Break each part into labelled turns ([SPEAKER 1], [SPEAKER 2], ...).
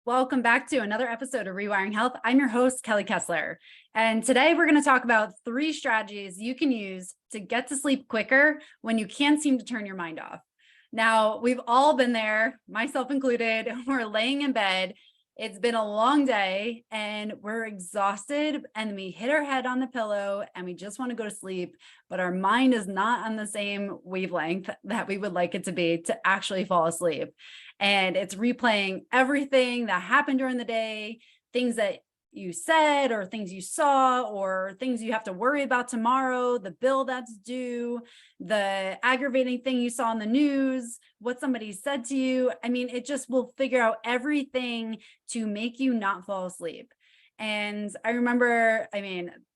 [SPEAKER 1] Welcome back to another episode of Rewiring Health. I'm your host, Kelly Kessler. And today we're going to talk about 3 strategies you can use to get to sleep quicker when you can't seem to turn your mind off. Now, we've all been there, myself included. We're laying in bed. It's been a long day and we're exhausted and we hit our head on the pillow and we just want to go to sleep, but our mind is not on the same wavelength that we would like it to be to actually fall asleep. And it's replaying everything that happened during the day, things that you said or things you saw or things you have to worry about tomorrow, the bill that's due, the aggravating thing you saw on the news, what somebody said to you. I mean, it just will figure out everything to make you not fall asleep. And I remember,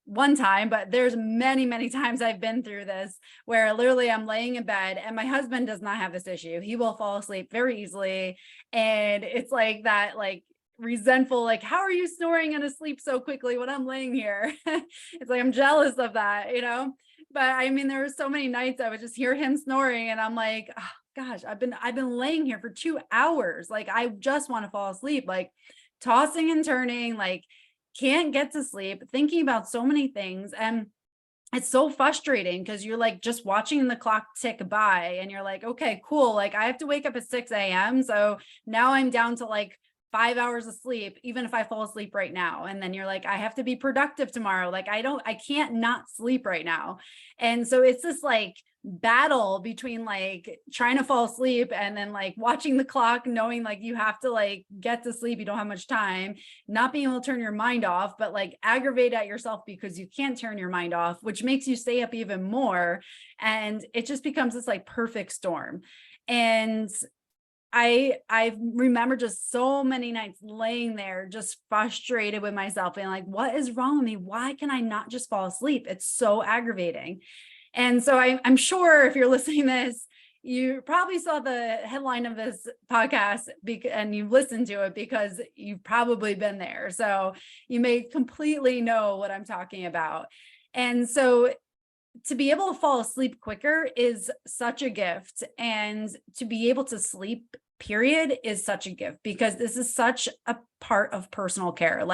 [SPEAKER 1] one time, but there's many times I've been through this where literally I'm laying in bed and my husband does not have this issue. He will fall asleep very easily. And it's like that, resentful, how are you snoring and asleep so quickly when I'm laying here? It's like, I'm jealous of that, but there were so many nights I would just hear him snoring and I'm like, oh, gosh, I've been laying here for 2 hours. I just want to fall asleep, tossing and turning, can't get to sleep, thinking about so many things. And it's so frustrating because you're just watching the clock tick by and you're like, okay, cool. I have to wake up at 6 a.m. So now I'm down to 5 hours of sleep, even if I fall asleep right now. And then you're like, I have to be productive tomorrow. I can't not sleep right now. And so it's this battle between trying to fall asleep and then watching the clock, knowing you have to get to sleep. You don't have much time, not being able to turn your mind off, but aggravate at yourself because you can't turn your mind off, which makes you stay up even more. And it just becomes this perfect storm. And I remember just so many nights laying there, just frustrated with myself and what is wrong with me? Why can I not just fall asleep? It's so aggravating. And so I'm sure if you're listening to this, you probably saw the headline of this podcast and you listened to it because you've probably been there. So you may completely know what I'm talking about. And so to be able to fall asleep quicker is such a gift, and to be able to sleep period is such a gift because this is such a part of personal care.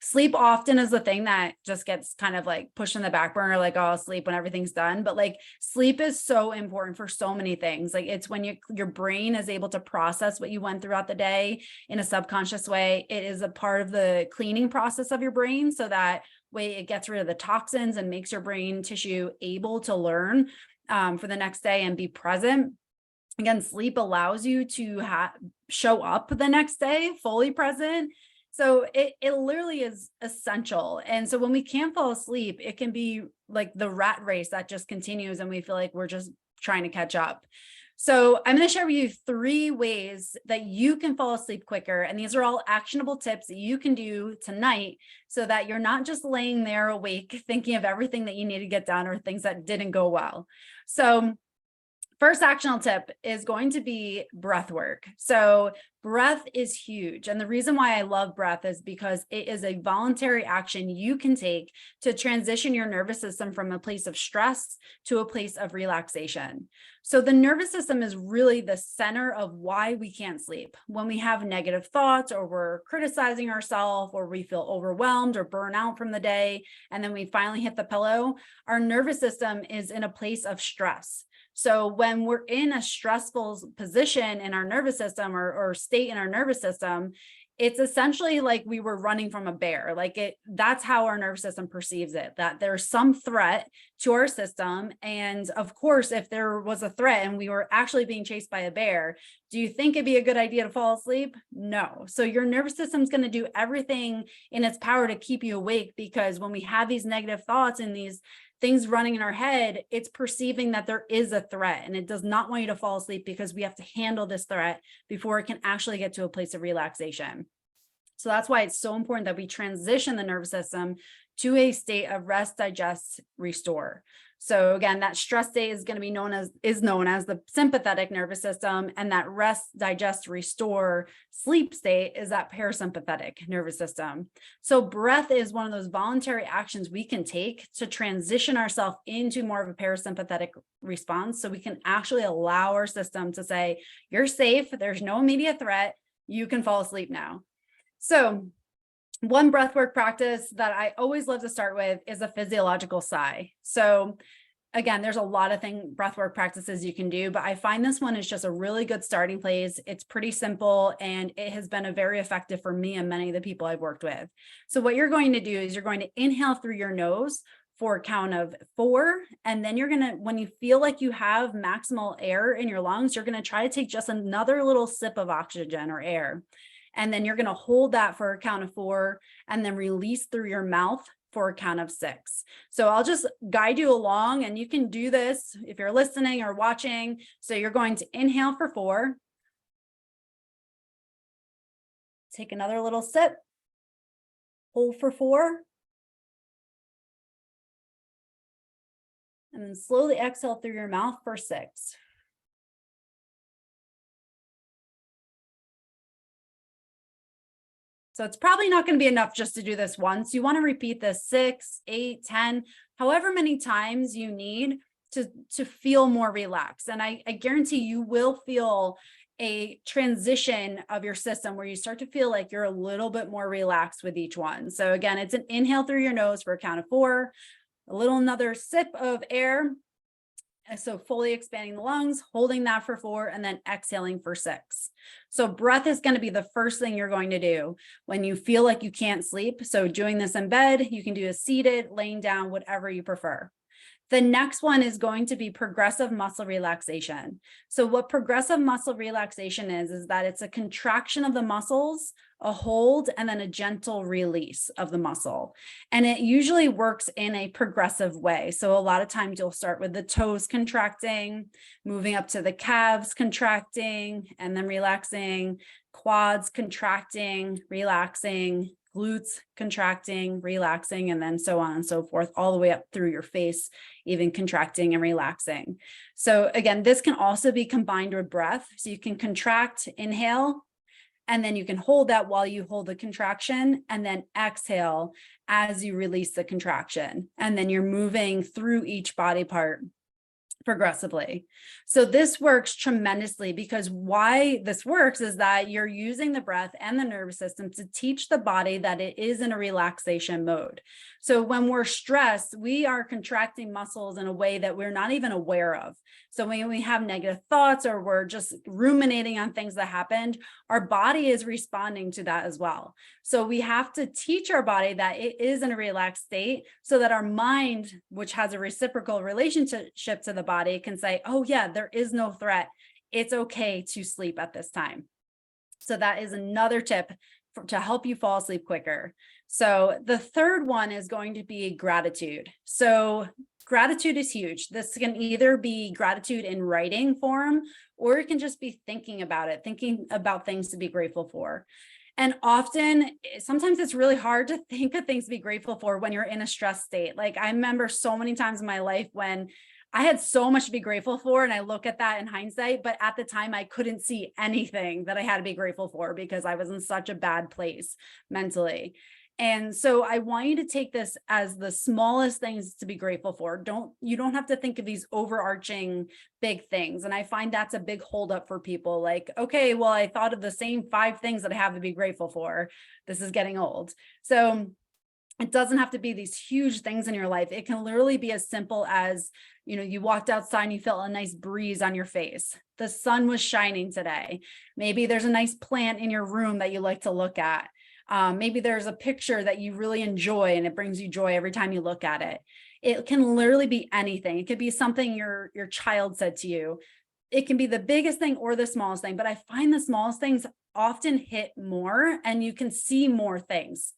[SPEAKER 1] Sleep often is the thing that just gets kind of pushed in the back burner, oh, I'll sleep when everything's done. But sleep is so important for so many things. It's when your brain is able to process what you went throughout the day in a subconscious way. It is a part of the cleaning process of your brain, so that way it gets rid of the toxins and makes your brain tissue able to learn for the next day and be present. Again, sleep allows you to show up the next day fully present. So it literally is essential. And so when we can't fall asleep, it can be the rat race that just continues and we feel like we're just trying to catch up. So I'm going to share with you 3 ways that you can fall asleep quicker. And these are all actionable tips that you can do tonight so that you're not just laying there awake thinking of everything that you need to get done or things that didn't go well. So first actionable tip is going to be breath work. So breath is huge. And the reason why I love breath is because it is a voluntary action you can take to transition your nervous system from a place of stress to a place of relaxation. So the nervous system is really the center of why we can't sleep. When we have negative thoughts or we're criticizing ourselves or we feel overwhelmed or burn out from the day, and then we finally hit the pillow, our nervous system is in a place of stress. So when we're in a stressful position in our nervous system or state in our nervous system, it's essentially like we were running from a bear. That's how our nervous system perceives it, that there's some threat to our system. And of course, if there was a threat and we were actually being chased by a bear, do you think it'd be a good idea to fall asleep? No. So your nervous system is going to do everything in its power to keep you awake, because when we have these negative thoughts and these things running in our head, it's perceiving that there is a threat and it does not want you to fall asleep because we have to handle this threat before it can actually get to a place of relaxation. So that's why it's so important that we transition the nervous system to a state of rest, digest, restore. So again, that stress state is going to be known as the sympathetic nervous system, and that rest, digest, restore, sleep state is that parasympathetic nervous system. So breath is one of those voluntary actions we can take to transition ourselves into more of a parasympathetic response, so we can actually allow our system to say, you're safe, there's no immediate threat, you can fall asleep now. So one breathwork practice that I always love to start with is a physiological sigh. So again, there's a lot of breathwork practices you can do, but I find this one is just a really good starting place. It's pretty simple and it has been a very effective for me and many of the people I've worked with. So what you're going to do is you're going to inhale through your nose for a count of 4. And then you're going to, when you feel like you have maximal air in your lungs, you're going to try to take just another little sip of oxygen or air. And then you're going to hold that for a count of 4 and then release through your mouth for a count of 6. So I'll just guide you along and you can do this if you're listening or watching. So you're going to inhale for 4. Take another little sip. Hold for 4. And then slowly exhale through your mouth for 6. So it's probably not going to be enough just to do this once. You want to repeat this 6, 8, 10, however many times you need to feel more relaxed. And I guarantee you will feel a transition of your system where you start to feel like you're a little bit more relaxed with each one. So again, it's an inhale through your nose for a count of 4, another sip of air. So fully expanding the lungs, holding that for 4, and then exhaling for 6. So breath is going to be the first thing you're going to do when you feel like you can't sleep. So doing this in bed, you can do a seated, laying down, whatever you prefer. The next one is going to be progressive muscle relaxation. So what progressive muscle relaxation is that it's a contraction of the muscles, a hold, and then a gentle release of the muscle. And it usually works in a progressive way. So a lot of times you'll start with the toes contracting, moving up to the calves contracting, and then relaxing, quads contracting, relaxing, glutes contracting, relaxing, and then so on and so forth, all the way up through your face, even contracting and relaxing. So again, this can also be combined with breath. So you can contract, inhale, and then you can hold that while you hold the contraction, and then exhale as you release the contraction. And then you're moving through each body part progressively. So this works tremendously because why this works is that you're using the breath and the nervous system to teach the body that it is in a relaxation mode. So when we're stressed, we are contracting muscles in a way that we're not even aware of. So when we have negative thoughts or we're just ruminating on things that happened, our body is responding to that as well. So we have to teach our body that it is in a relaxed state so that our mind, which has a reciprocal relationship to the body, can say, oh yeah, there is no threat. It's okay to sleep at this time. So that is another tip to help you fall asleep quicker. So the third one is going to be gratitude. So gratitude is huge. This can either be gratitude in writing form, or it can just be thinking about it, thinking about things to be grateful for. And often, sometimes it's really hard to think of things to be grateful for when you're in a stress state. Like I remember so many times in my life when I had so much to be grateful for, and I look at that in hindsight, but at the time I couldn't see anything that I had to be grateful for because I was in such a bad place mentally. And so I want you to take this as the smallest things to be grateful for. You don't have to think of these overarching big things. And I find that's a big holdup for people. Like, okay, well, I thought of the same 5 things that I have to be grateful for. This is getting old. So it doesn't have to be these huge things in your life. It can literally be as simple as, you walked outside and you felt a nice breeze on your face. The sun was shining today. Maybe there's a nice plant in your room that you like to look at. Maybe there's a picture that you really enjoy and it brings you joy every time you look at it. It can literally be anything. It could be something your child said to you. It can be the biggest thing or the smallest thing, but I find the smallest things often hit more and you can see more things.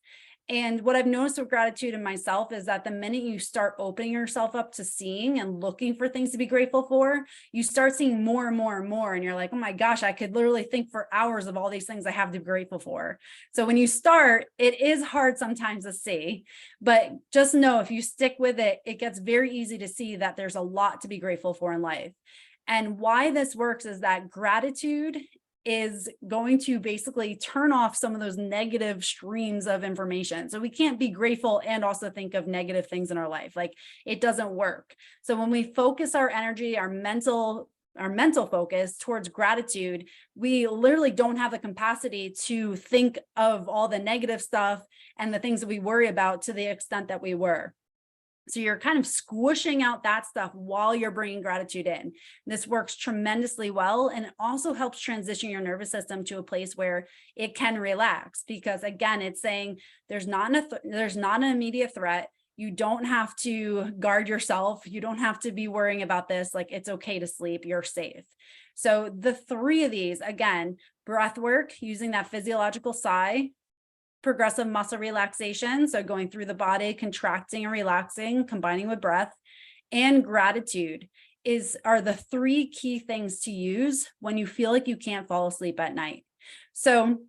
[SPEAKER 1] And what I've noticed with gratitude in myself is that the minute you start opening yourself up to seeing and looking for things to be grateful for, you start seeing more and more and more. And you're like, oh my gosh, I could literally think for hours of all these things I have to be grateful for. So when you start, it is hard sometimes to see, but just know if you stick with it, it gets very easy to see that there's a lot to be grateful for in life. And why this works is that gratitude is going to basically turn off some of those negative streams of information. So we can't be grateful and also think of negative things in our life. Like it doesn't work. So when we focus our energy, our mental our mental focus towards gratitude, we literally don't have the capacity to think of all the negative stuff and the things that we worry about to the extent that we were. So you're kind of squishing out that stuff while you're bringing gratitude in. This works tremendously well, and it also helps transition your nervous system to a place where it can relax, because again, it's saying there's not an immediate threat. You don't have to guard yourself. You don't have to be worrying about this. Like, it's okay to sleep. You're safe. So the three of these, again, breath work, using that physiological sigh, progressive muscle relaxation, so going through the body, contracting and relaxing, combining with breath, and gratitude are the three key things to use when you feel like you can't fall asleep at night. So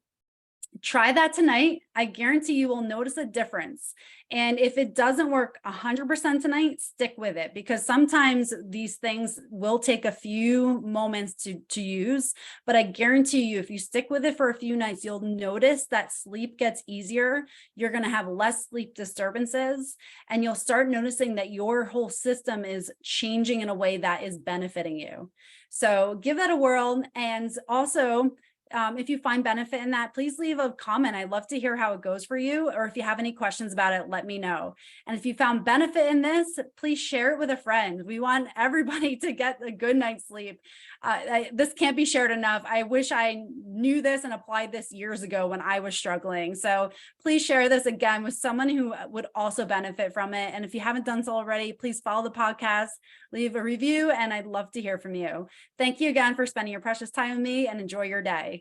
[SPEAKER 1] try that tonight. I guarantee you will notice a difference. And if it doesn't work 100% tonight, stick with it, because sometimes these things will take a few moments to use. But I guarantee you, if you stick with it for a few nights, you'll notice that sleep gets easier. You're going to have less sleep disturbances, and you'll start noticing that your whole system is changing in a way that is benefiting you. So give that a whirl. And also, if you find benefit in that, please leave a comment. I'd love to hear how it goes for you, or if you have any questions about it, let me know. And if you found benefit in this, please share it with a friend. We want everybody to get a good night's sleep. This can't be shared enough. I wish I knew this and applied this years ago when I was struggling. So please share this again with someone who would also benefit from it. And if you haven't done so already, please follow the podcast, leave a review, and I'd love to hear from you. Thank you again for spending your precious time with me, and enjoy your day.